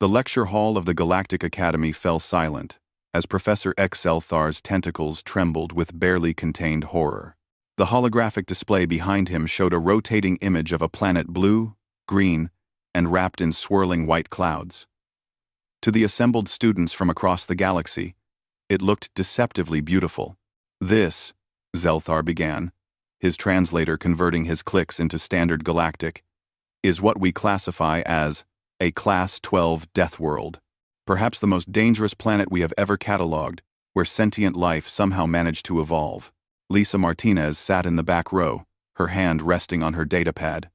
The lecture hall of the Galactic Academy fell silent, as Professor Xelthar's tentacles trembled with barely contained horror. The holographic display behind him showed a rotating image of a planet blue, green, and wrapped in swirling white clouds. To the assembled students from across the galaxy, it looked deceptively beautiful. This, Xelthar began, his translator converting his clicks into standard galactic, is what we classify as a Class 12 Deathworld, perhaps the most dangerous planet we have ever catalogued, where sentient life somehow managed to evolve. Lisa Martinez sat in the back row, her hand resting on her datapad.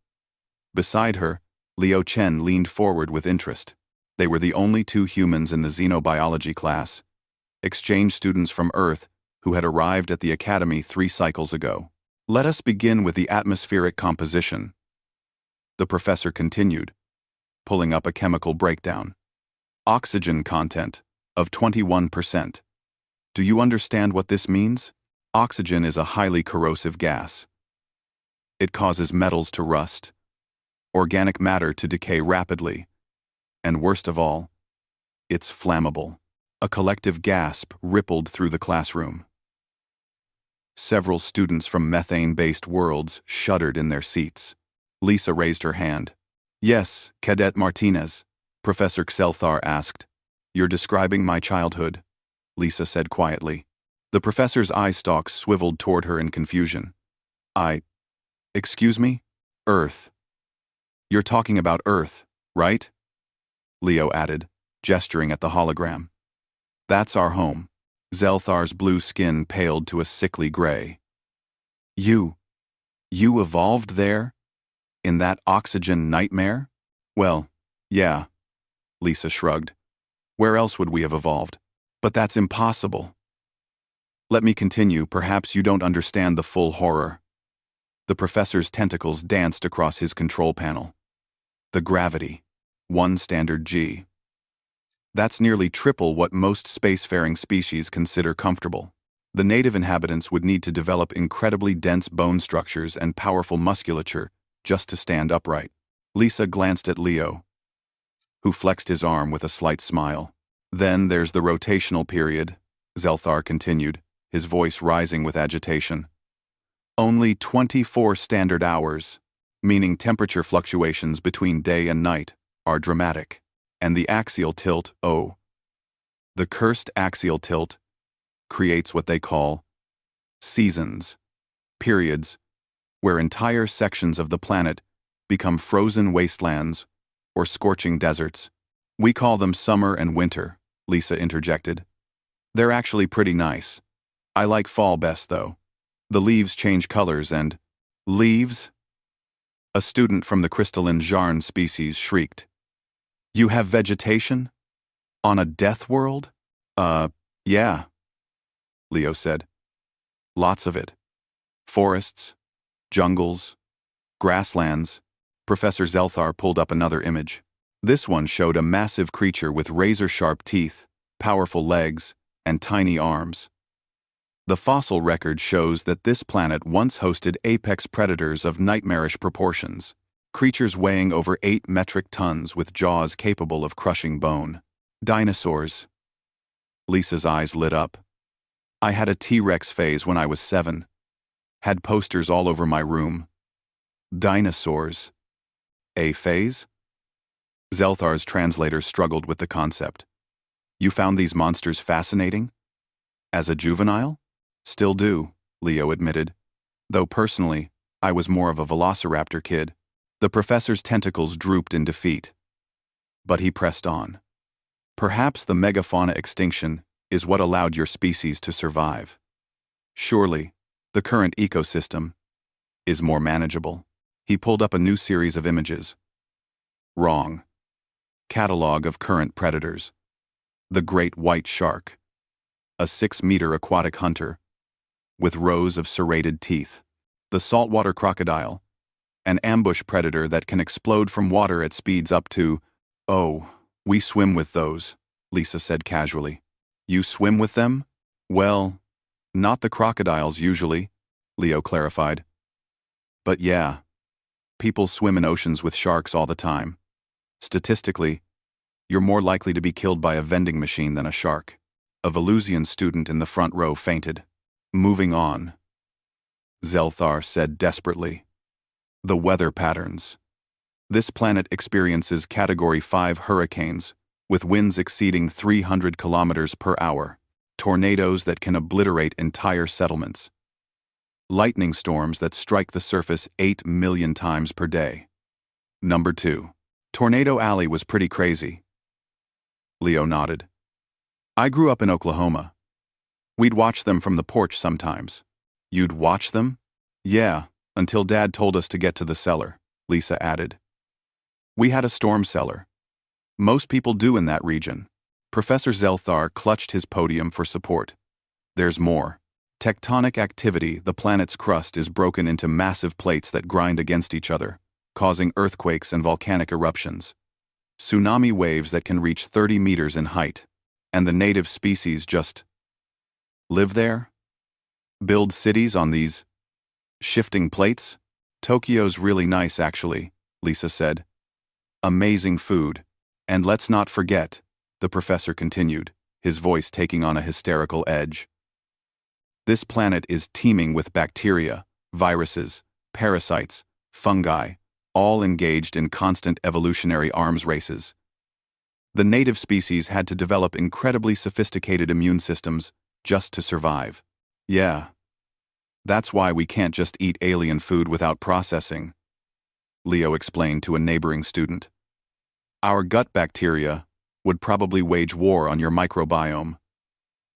Beside her, Leo Chen leaned forward with interest. They were the only two humans in the xenobiology class, exchange students from Earth who had arrived at the Academy 3 cycles ago. Let us begin with the atmospheric composition, the professor continued, pulling up a chemical breakdown. Oxygen content of 21%. Do you understand what this means? Oxygen is a highly corrosive gas. It causes metals to rust, organic matter to decay rapidly, and worst of all, it's flammable. A collective gasp rippled through the classroom. Several students from methane-based worlds shuddered in their seats. Lisa raised her hand. Yes, Cadet Martinez, Professor Xelthar asked. You're describing my childhood, Lisa said quietly. The professor's eye stalks swiveled toward her in confusion. Excuse me? Earth. You're talking about Earth, right? Leo added, gesturing at the hologram. That's our home. Xelthar's blue skin paled to a sickly gray. You evolved there? In that oxygen nightmare? Well, yeah, Lisa shrugged. Where else would we have evolved? But that's impossible. Let me continue, perhaps you don't understand the full horror. The professor's tentacles danced across his control panel. The gravity, 1 standard G. That's nearly triple what most spacefaring species consider comfortable. The native inhabitants would need to develop incredibly dense bone structures and powerful musculature just to stand upright. Lisa glanced at Leo, who flexed his arm with a slight smile. Then there's the rotational period, Xelthar continued, his voice rising with agitation. Only 24 standard hours, meaning temperature fluctuations between day and night, are dramatic. And the axial tilt, the cursed axial tilt, creates what they call seasons, periods, where entire sections of the planet become frozen wastelands or scorching deserts. We call them summer and winter, Lisa interjected. They're actually pretty nice. I like fall best, though. The leaves change colors and... Leaves? A student from the crystalline Jarn species shrieked. You have vegetation? On a death world? Yeah, Leo said. Lots of it. Forests, jungles, grasslands. Professor Xelthar pulled up another image. This one showed a massive creature with razor-sharp teeth, powerful legs, and tiny arms. The fossil record shows that this planet once hosted apex predators of nightmarish proportions. Creatures weighing over 8 metric tons with jaws capable of crushing bone. Dinosaurs. Lisa's eyes lit up. I had a T-Rex phase when I was 7. Had posters all over my room. Dinosaurs. A phase? Xelthar's translator struggled with the concept. You found these monsters fascinating? As a juvenile? Still do, Leo admitted. Though personally, I was more of a velociraptor kid. The professor's tentacles drooped in defeat. But he pressed on. Perhaps the megafauna extinction is what allowed your species to survive. Surely, the current ecosystem is more manageable. He pulled up a new series of images. Wrong. Catalog of current predators. The great white shark. A 6-meter aquatic hunter, with rows of serrated teeth. The saltwater crocodile. An ambush predator that can explode from water at speeds up to... Oh, we swim with those, Lisa said casually. You swim with them? Well, not the crocodiles usually, Leo clarified. But yeah, people swim in oceans with sharks all the time. Statistically, You're more likely to be killed by a vending machine than a shark. A Velusian student in the front row fainted. Moving on, Zelthar said desperately. The weather patterns. This planet experiences Category 5 hurricanes, with winds exceeding 300 kilometers per hour, tornadoes that can obliterate entire settlements, lightning storms that strike the surface 8 million times per day. Number 2. Tornado Alley was pretty crazy. Leo nodded. I grew up in Oklahoma. We'd watch them from the porch sometimes. You'd watch them? Yeah, until Dad told us to get to the cellar, Lisa added. We had a storm cellar. Most people do in that region. Professor Zelthar clutched his podium for support. There's more. Tectonic activity, the planet's crust is broken into massive plates that grind against each other, causing earthquakes and volcanic eruptions. Tsunami waves that can reach 30 meters in height. And the native species just live there? Build cities on these shifting plates? Tokyo's really nice, actually, Lisa said. Amazing food. And let's not forget, the professor continued, his voice taking on a hysterical edge. This planet is teeming with bacteria, viruses, parasites, fungi, all engaged in constant evolutionary arms races. The native species had to develop incredibly sophisticated immune systems just to survive. Yeah. That's why we can't just eat alien food without processing, Leo explained to a neighboring student. Our gut bacteria would probably wage war on your microbiome.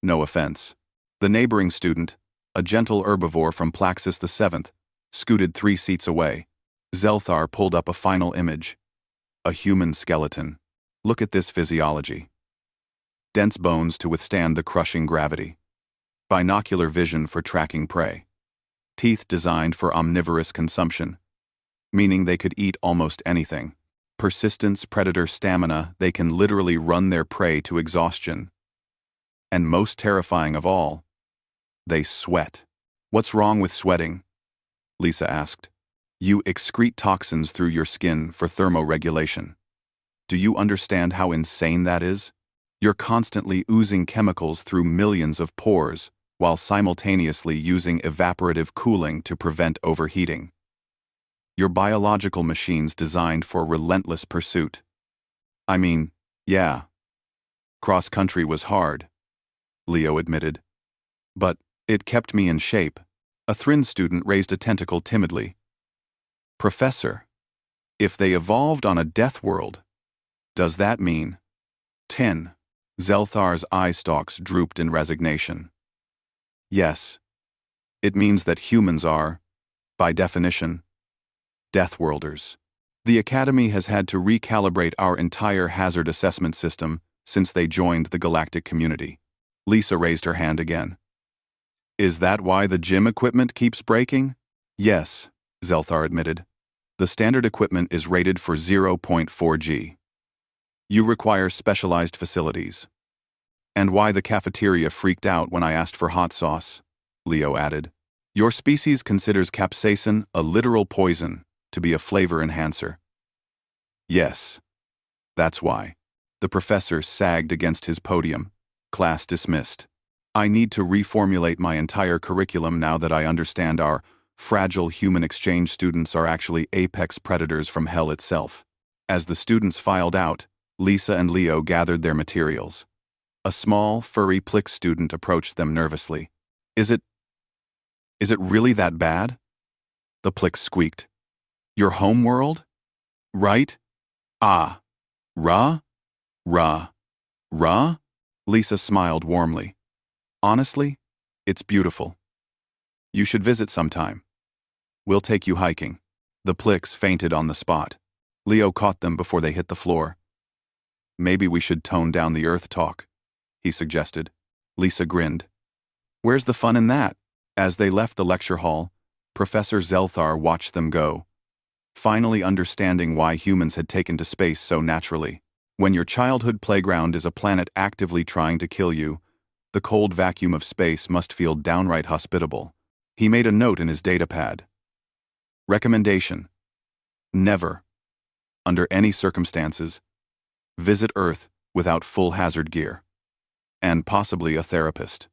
No offense. The neighboring student, a gentle herbivore from Plaxis VII, scooted 3 seats away. Zelthar pulled up a final image. A human skeleton. Look at this physiology. Dense bones to withstand the crushing gravity. Binocular vision for tracking prey. Teeth designed for omnivorous consumption, meaning they could eat almost anything. Persistence, predator stamina, they can literally run their prey to exhaustion. And most terrifying of all, they sweat. What's wrong with sweating? Lisa asked. You excrete toxins through your skin for thermoregulation. Do you understand how insane that is? You're constantly oozing chemicals through millions of pores, while simultaneously using evaporative cooling to prevent overheating. Your biological machine's designed for relentless pursuit. I mean, yeah. Cross-country was hard, Leo admitted. But it kept me in shape. A Thrin student raised a tentacle timidly. Professor, if they evolved on a Deathworld, does that mean 10? Zelthar's eye stalks drooped in resignation. Yes. It means that humans are, by definition, Deathworlders. The Academy has had to recalibrate our entire hazard assessment system since they joined the galactic community. Lisa raised her hand again. Is that why the gym equipment keeps breaking? Yes, Zelthar admitted. The standard equipment is rated for 0.4 G. You require specialized facilities. And why the cafeteria freaked out when I asked for hot sauce, Leo added. Your species considers capsaicin a literal poison to be a flavor enhancer. Yes. That's why. The professor sagged against his podium. Class dismissed. I need to reformulate my entire curriculum now that I understand our fragile human exchange students are actually apex predators from hell itself. As the students filed out, Lisa and Leo gathered their materials. A small, furry Plix student approached them nervously. Is it really that bad? The Plix squeaked. Your home world? Right? Ah. Ruh? Lisa smiled warmly. Honestly, it's beautiful. You should visit sometime. We'll take you hiking. The Plix fainted on the spot. Leo caught them before they hit the floor. Maybe we should tone down the Earth talk, he suggested. Lisa grinned. Where's the fun in that? As they left the lecture hall, Professor Zelthar watched them go, finally understanding why humans had taken to space so naturally. When your childhood playground is a planet actively trying to kill you, the cold vacuum of space must feel downright hospitable. He made a note in his datapad. Recommendation: never, under any circumstances, visit Earth without full hazard gear, and possibly a therapist.